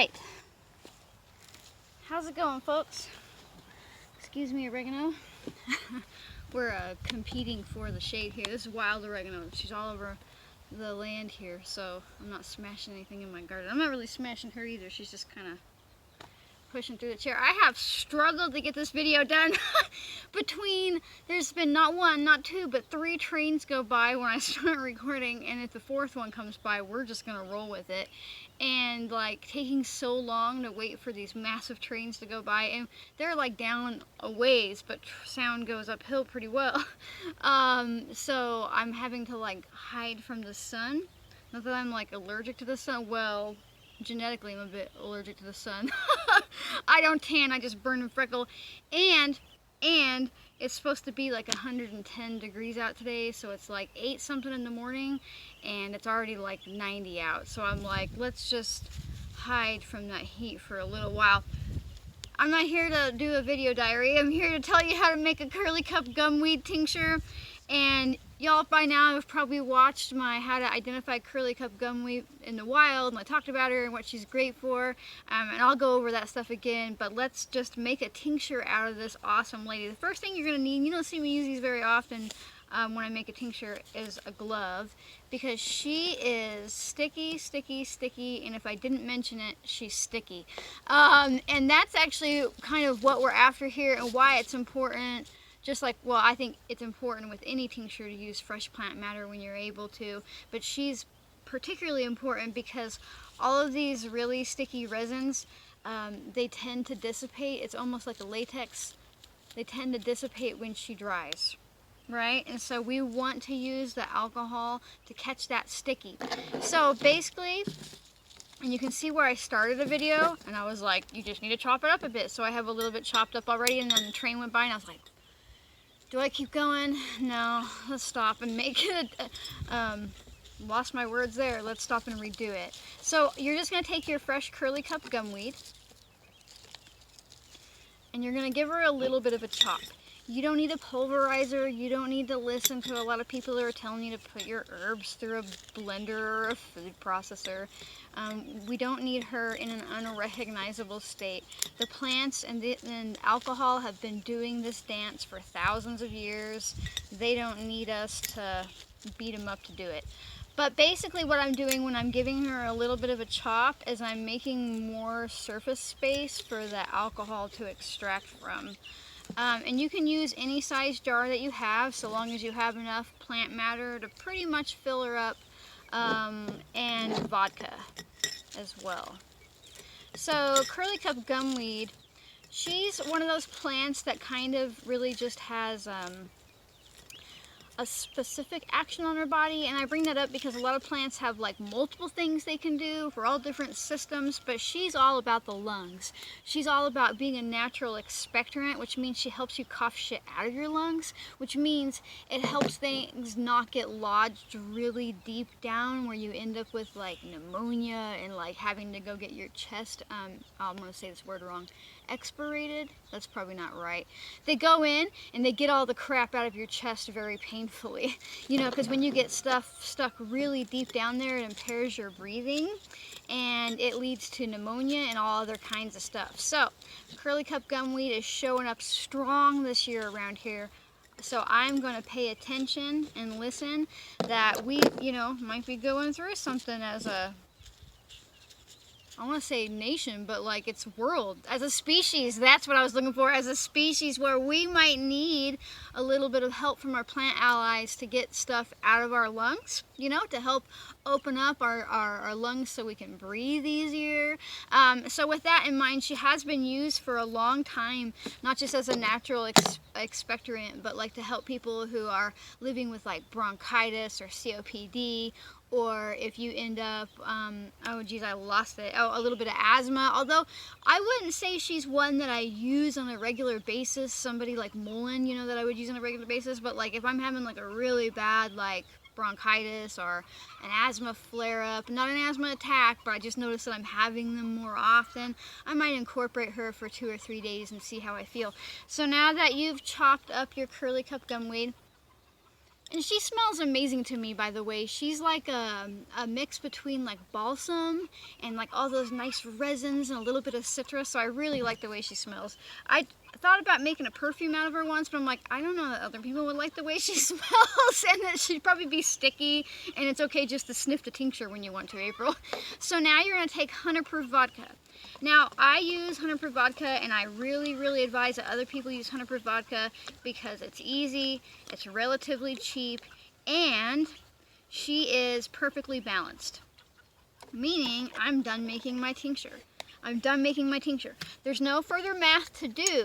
right. How's it going, folks? Excuse me, oregano. We're competing for the shade here. This is wild oregano. She's all over the land here, so I'm not smashing anything in my garden. I'm not really smashing her either. She's just kind of pushing through the chair. I have struggled to get this video done. There's been not one, not two, but 3 trains go by when I start recording, and if the 4th one comes by, we're just gonna roll with it. And like taking so long to wait for these massive trains to go by, and they're like down a ways, but sound goes uphill pretty well. So I'm having to like hide from the sun. Not that I'm like allergic to the sun. Well, genetically I'm a bit allergic to the sun. I don't tan, I just burn and freckle. And it's supposed to be like 110 degrees out today, so it's like 8 something in the morning and it's already like 90 out. So I'm like, let's just hide from that heat for a little while. I'm not here to do a video diary. I'm here to tell you how to make a Curly Cup Gumweed tincture. And y'all by now have probably watched my how to identify Curly Cup Gumweed in the wild, and I talked about her and what she's great for, and I'll go over that stuff again, but let's just make a tincture out of this awesome lady. The first thing you're going to need, you don't see me use these very often when I make a tincture, is a glove, because she is sticky, sticky, sticky, and if I didn't mention it, she's sticky. And that's actually kind of what we're after here and why it's important. Just like, well, I think it's important with any tincture to use fresh plant matter when you're able to, but she's particularly important because all of these really sticky resins, they tend to dissipate. It's almost like a latex. They tend to dissipate when she dries, right? And so we want to use the alcohol to catch that sticky. So basically, and you can see where I started a video, and I was like, you just need to chop it up a bit. So I have a little bit chopped up already, and then the train went by, and I was like, do I keep going? No, let's stop and make it. Lost my words there. Let's stop and redo it. So you're just going to take your fresh Curly Cup Gumweed and you're going to give her a little bit of a chop. You don't need a pulverizer. You don't need to listen to a lot of people who are telling you to put your herbs through a blender or a food processor. We don't need her in an unrecognizable state. The plants and alcohol have been doing this dance for thousands of years. They don't need us to beat them up to do it. But basically what I'm doing when I'm giving her a little bit of a chop is I'm making more surface space for the alcohol to extract from. And you can use any size jar that you have, so long as you have enough plant matter to pretty much fill her up, and vodka as well. So Curly Cup Gumweed, she's one of those plants that kind of really just has a specific action on her body, and I bring that up because a lot of plants have like multiple things they can do for all different systems, but she's all about the lungs. She's all about being a natural expectorant, which means she helps you cough shit out of your lungs, which means it helps things not get lodged really deep down where you end up with like pneumonia and like having to go get your chest, I'm going to say this word wrong, expirated. That's probably not right. They go in and they get all the crap out of your chest very painfully, you know, because when you get stuff stuck really deep down there, it impairs your breathing and it leads to pneumonia and all other kinds of stuff. So Curly Cup Gumweed is showing up strong this year around here. So I'm going to pay attention and listen that we, you know, might be going through something as a, I want to say nation, but like it's world. As a species, that's what I was looking for. As a species where we might need a little bit of help from our plant allies to get stuff out of our lungs, you know, to help open up our lungs so we can breathe easier. So with that in mind, she has been used for a long time, not just as a natural expectorant, but like to help people who are living with like bronchitis or COPD, or if you end up, oh geez, I lost it, a little bit of asthma. Although I wouldn't say she's one that I use on a regular basis, somebody like Mullen, you know, that I would use on a regular basis, but like if I'm having like a really bad like bronchitis or an asthma flare-up, not an asthma attack, but I just notice that I'm having them more often, I might incorporate her for 2 or 3 days and see how I feel. So now that you've chopped up your Curly Cup Gumweed, And she smells amazing to me, by the way. She's like a mix between like balsam and like all those nice resins and a little bit of citrus. So I really like the way she smells. I thought about making a perfume out of her once, but I'm like, I don't know that other people would like the way she smells, and that she'd probably be sticky, and it's okay just to sniff the tincture when you want to, April. So now you're gonna take 100 proof vodka. Now, I use 100 proof vodka, and I really, really advise that other people use 100 proof vodka because it's easy, it's relatively cheap, and she is perfectly balanced. Meaning, I'm done making my tincture. I'm done making my tincture. There's no further math to do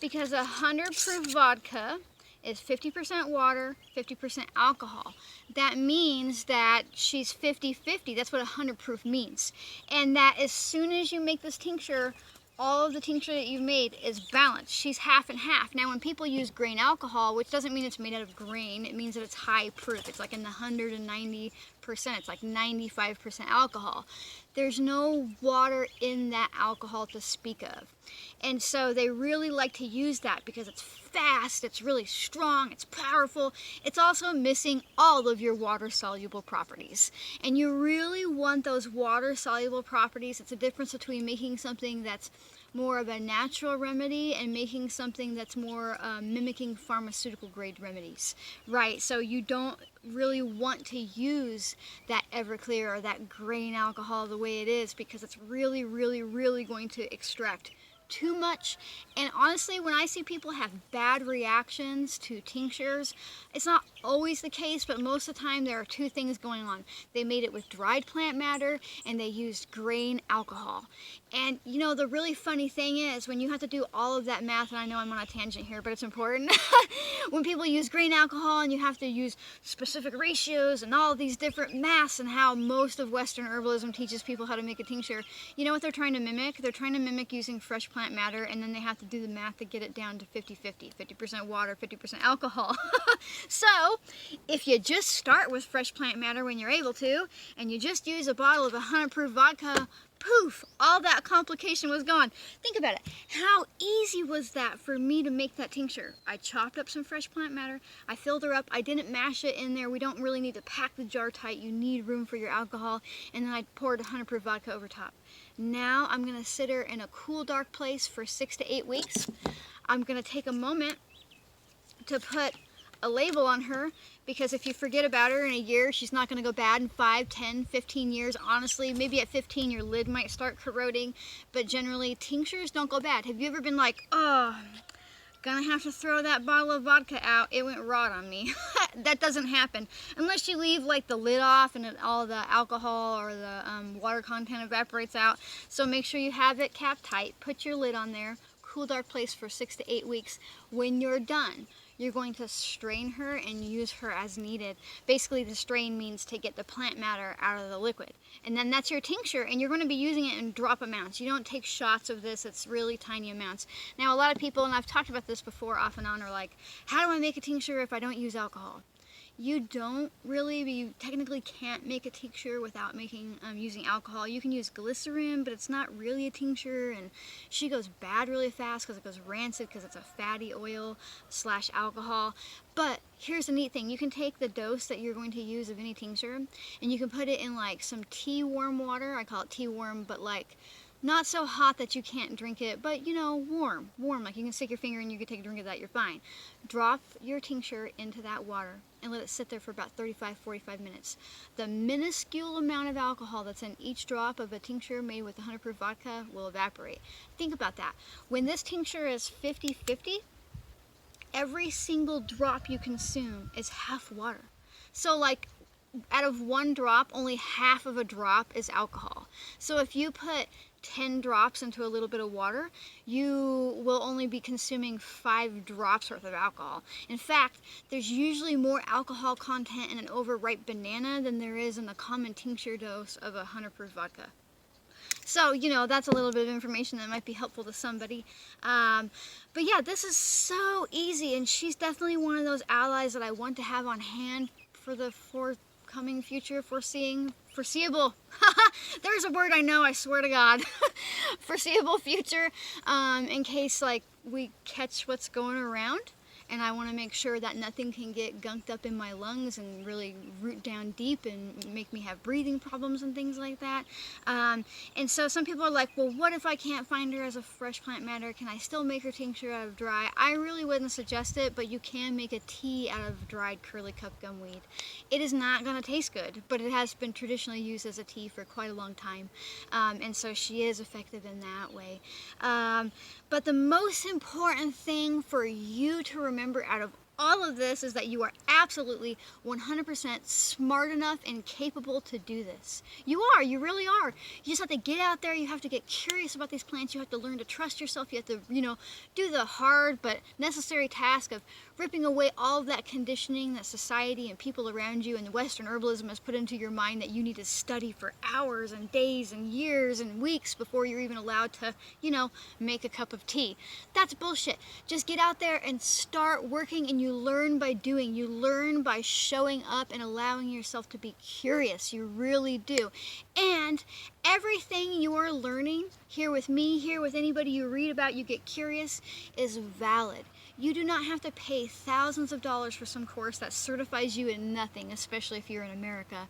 because 100 proof vodka is 50% water, 50% alcohol. That means that she's 50-50. That's what 100 proof means. And that as soon as you make this tincture, all of the tincture that you've made is balanced. She's half and half. Now when people use grain alcohol, which doesn't mean it's made out of grain, it means that it's high proof. It's like in the 190%, it's like 95% alcohol. There's no water in that alcohol to speak of. And so they really like to use that because it's fast, it's really strong, it's powerful. It's also missing all of your water-soluble properties. And you really want those water-soluble properties. It's a difference between making something that's more of a natural remedy and making something that's more mimicking pharmaceutical grade remedies, right? So you don't really want to use that Everclear or that grain alcohol the way it is because it's really, really, really going to extract too much. And honestly, when I see people have bad reactions to tinctures, it's not always the case, but most of the time there are two things going on. They made it with dried plant matter and they used grain alcohol. And you know, the really funny thing is when you have to do all of that math, and I know I'm on a tangent here, but it's important. When people use grain alcohol and you have to use specific ratios and all of these different maths and how most of Western herbalism teaches people how to make a tincture, you know what they're trying to mimic? They're trying to mimic using fresh plant matter, and then they have to do the math to get it down to 50-50, 50% water, 50% alcohol. So if you just start with fresh plant matter when you're able to, and you just use a bottle of 100 proof vodka, poof, all that complication was gone. Think about it. How easy was that for me to make that tincture? I chopped up some fresh plant matter, I filled her up, I didn't mash it in there. We don't really need to pack the jar tight. You need room for your alcohol. And then I poured 100 proof vodka over top. Now I'm gonna sit her in a cool, dark place for 6 to 8 weeks. I'm gonna take a moment to put a label on her, because if you forget about her in a year, she's not going to go bad in 5, 10, 15 years. Honestly, maybe at 15 your lid might start corroding, but generally tinctures don't go bad. Have you ever been like, oh, gonna have to throw that bottle of vodka out, it went rot on me? That doesn't happen unless you leave like the lid off and all the alcohol or the water content evaporates out. So make sure you have it capped tight, put your lid on there, cool, dark place for 6 to 8 weeks. When you're done, you're going to strain her and use her as needed. Basically, the strain means to get the plant matter out of the liquid. And then that's your tincture, and you're going to be using it in drop amounts. You don't take shots of this, it's really tiny amounts. Now, a lot of people, and I've talked about this before off and on, are like, how do I make a tincture if I don't use alcohol? You don't really, you technically can't make a tincture without using alcohol. You can use glycerin, but it's not really a tincture, and she goes bad really fast because it goes rancid because it's a fatty oil / alcohol. But here's the neat thing. You can take the dose that you're going to use of any tincture, and you can put it in like some tea warm water. I call it tea warm, but like not so hot that you can't drink it, but you know, warm, like you can stick your finger and you can take a drink of that, you're fine. Drop your tincture into that water and let it sit there for about 35-45 minutes. The minuscule amount of alcohol that's in each drop of a tincture made with 100 proof vodka will evaporate. Think about that. When this tincture is 50-50, every single drop you consume is half water. So like out of one drop, only half of a drop is alcohol. So if you put 10 drops into a little bit of water, you will only be consuming 5 drops worth of alcohol. In fact, there's usually more alcohol content in an overripe banana than there is in the common tincture dose of 100 proof vodka. So, you know, that's a little bit of information that might be helpful to somebody. But yeah, this is so easy, and she's definitely one of those allies that I want to have on hand for the forthcoming future, foreseeable. There's a word I know, I swear to God. Foreseeable future, in case like we catch what's going around and I want to make sure that nothing can get gunked up in my lungs and really root down deep and make me have breathing problems and things like that. And so some people are like, well, what if I can't find her as a fresh plant matter? Can I still make her tincture out of dry? I really wouldn't suggest it, but you can make a tea out of dried Curly Cup Gumweed. It is not going to taste good, but it has been traditionally used as a tea for quite a long time, and so she is effective in that way. But the most important thing for you to remember out of all of this is that you are absolutely 100% smart enough and capable to do this. You really are. You just have to get out there, you have to get curious about these plants, you have to learn to trust yourself, you have to, do the hard but necessary task of ripping away all of that conditioning that society and people around you and Western herbalism has put into your mind that you need to study for hours and days and years and weeks before you're even allowed to, make a cup of tea. That's bullshit. Just get out there and start working, and you learn by doing. You learn by showing up and allowing yourself to be curious. You really do. And everything you are learning here with me, here with anybody you read about, you get curious, is valid. You do not have to pay thousands of dollars for some course that certifies you in nothing, especially if you're in America,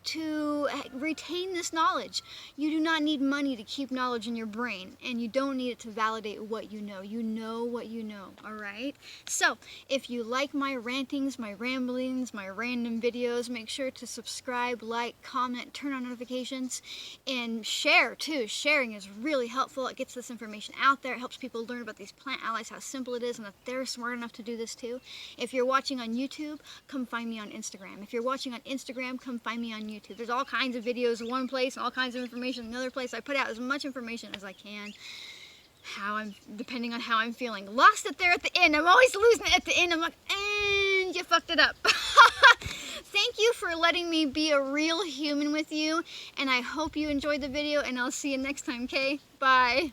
to retain this knowledge. You do not need money to keep knowledge in your brain, and you don't need it to validate what you know. You know what you know, all right? So, if you like my rantings, my ramblings, my random videos, make sure to subscribe, like, comment, turn on notifications, and share, too. Sharing is really helpful. It gets this information out there. It helps people learn about these plant allies, how simple it is, and that they're smart enough to do this too. If you're watching on YouTube, come find me on Instagram. If you're watching on Instagram, come find me on YouTube. There's all kinds of videos in one place and all kinds of information in another place. I put out as much information as I can, depending on how I'm feeling. Lost it there at the end. I'm always losing it at the end. I'm like, and you fucked it up. Thank you for letting me be a real human with you, and I hope you enjoyed the video, and I'll see you next time, okay? Bye.